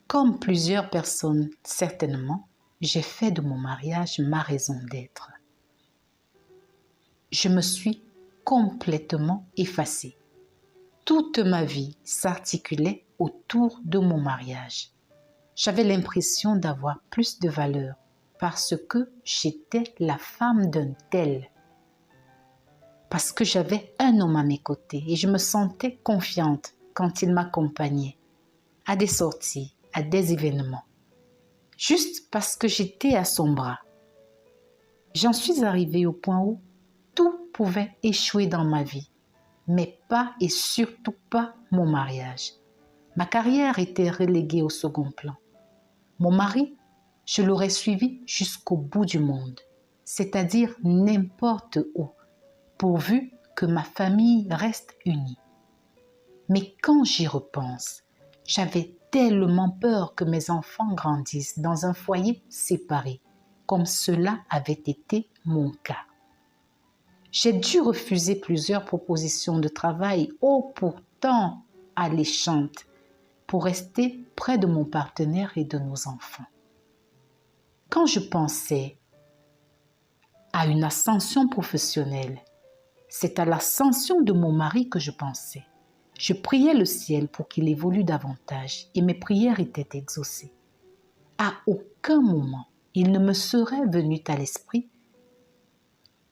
Comme plusieurs personnes, certainement, j'ai fait de mon mariage ma raison d'être. Je me suis complètement effacée. Toute ma vie s'articulait autour de mon mariage. J'avais l'impression d'avoir plus de valeur parce que j'étais la femme d'un tel. Parce que j'avais un homme à mes côtés et je me sentais confiante quand il m'accompagnait à des sorties, à des événements. Juste parce que j'étais à son bras. J'en suis arrivée au point où tout pouvait échouer dans ma vie, mais pas et surtout pas mon mariage. Ma carrière était reléguée au second plan. Mon mari, je l'aurais suivi jusqu'au bout du monde, c'est-à-dire n'importe où, pourvu que ma famille reste unie. Mais quand j'y repense, j'avais tellement peur que mes enfants grandissent dans un foyer séparé, comme cela avait été mon cas. J'ai dû refuser plusieurs propositions de travail, pourtant alléchantes, pour rester près de mon partenaire et de nos enfants. Quand je pensais à une ascension professionnelle, c'est à l'ascension de mon mari que je pensais. Je priais le ciel pour qu'il évolue davantage et mes prières étaient exaucées. À aucun moment, il ne me serait venu à l'esprit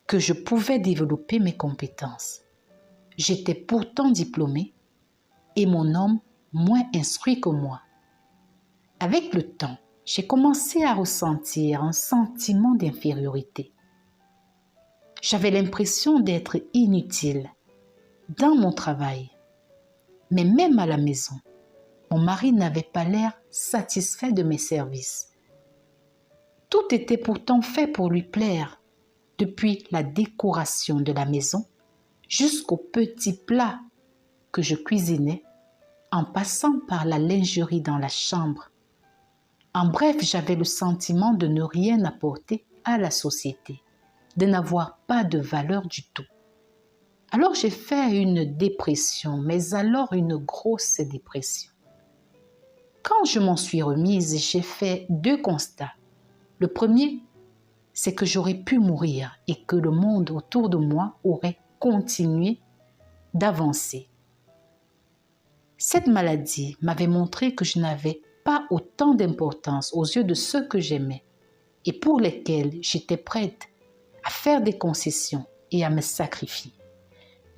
que je pouvais développer mes compétences. J'étais pourtant diplômée et mon homme moins instruit que moi. Avec le temps, j'ai commencé à ressentir un sentiment d'infériorité. J'avais l'impression d'être inutile dans mon travail. Mais même à la maison, mon mari n'avait pas l'air satisfait de mes services. Tout était pourtant fait pour lui plaire, depuis la décoration de la maison jusqu'aux petits plats que je cuisinais, en passant par la lingerie dans la chambre. En bref, j'avais le sentiment de ne rien apporter à la société, de n'avoir pas de valeur du tout. Alors j'ai fait une dépression, mais alors une grosse dépression. Quand je m'en suis remise, j'ai fait 2 constats. Le premier, c'est que j'aurais pu mourir et que le monde autour de moi aurait continué d'avancer. Cette maladie m'avait montré que je n'avais pas autant d'importance aux yeux de ceux que j'aimais et pour lesquels j'étais prête à faire des concessions et à me sacrifier.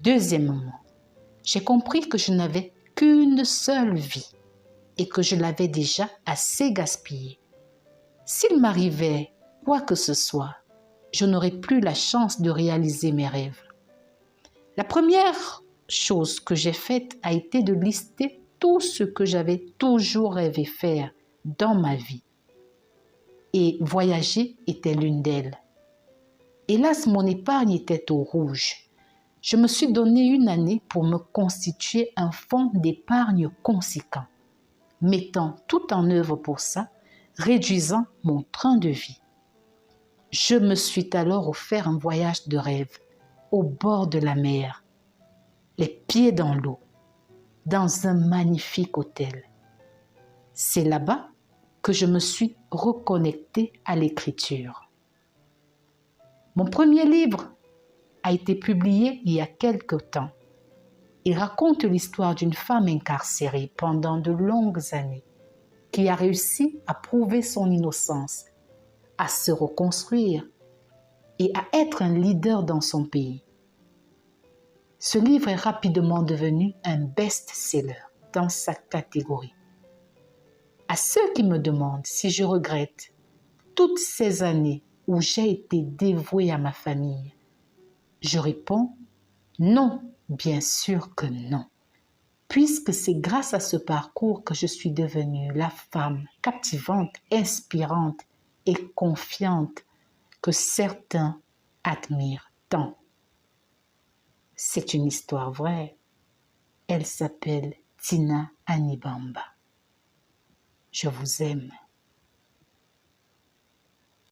Deuxièmement, j'ai compris que je n'avais qu'une seule vie et que je l'avais déjà assez gaspillée. S'il m'arrivait quoi que ce soit, je n'aurais plus la chance de réaliser mes rêves. La première chose que j'ai faite a été de lister tout ce que j'avais toujours rêvé faire dans ma vie. Et voyager était l'une d'elles. Hélas, mon épargne était au rouge. Je me suis donné une année pour me constituer un fonds d'épargne conséquent, mettant tout en œuvre pour ça, réduisant mon train de vie. Je me suis alors offert un voyage de rêve au bord de la mer, les pieds dans l'eau, dans un magnifique hôtel. C'est là-bas que je me suis reconnectée à l'écriture. Mon premier livre a été publié il y a quelque temps. Il raconte l'histoire d'une femme incarcérée pendant de longues années qui a réussi à prouver son innocence, à se reconstruire et à être un leader dans son pays. Ce livre est rapidement devenu un best-seller dans sa catégorie. À ceux qui me demandent si je regrette toutes ces années où j'ai été dévouée à ma famille, je réponds non, bien sûr que non, puisque c'est grâce à ce parcours que je suis devenue la femme captivante, inspirante et confiante que certains admirent tant. C'est une histoire vraie. Elle s'appelle Tina Anibamba. Je vous aime.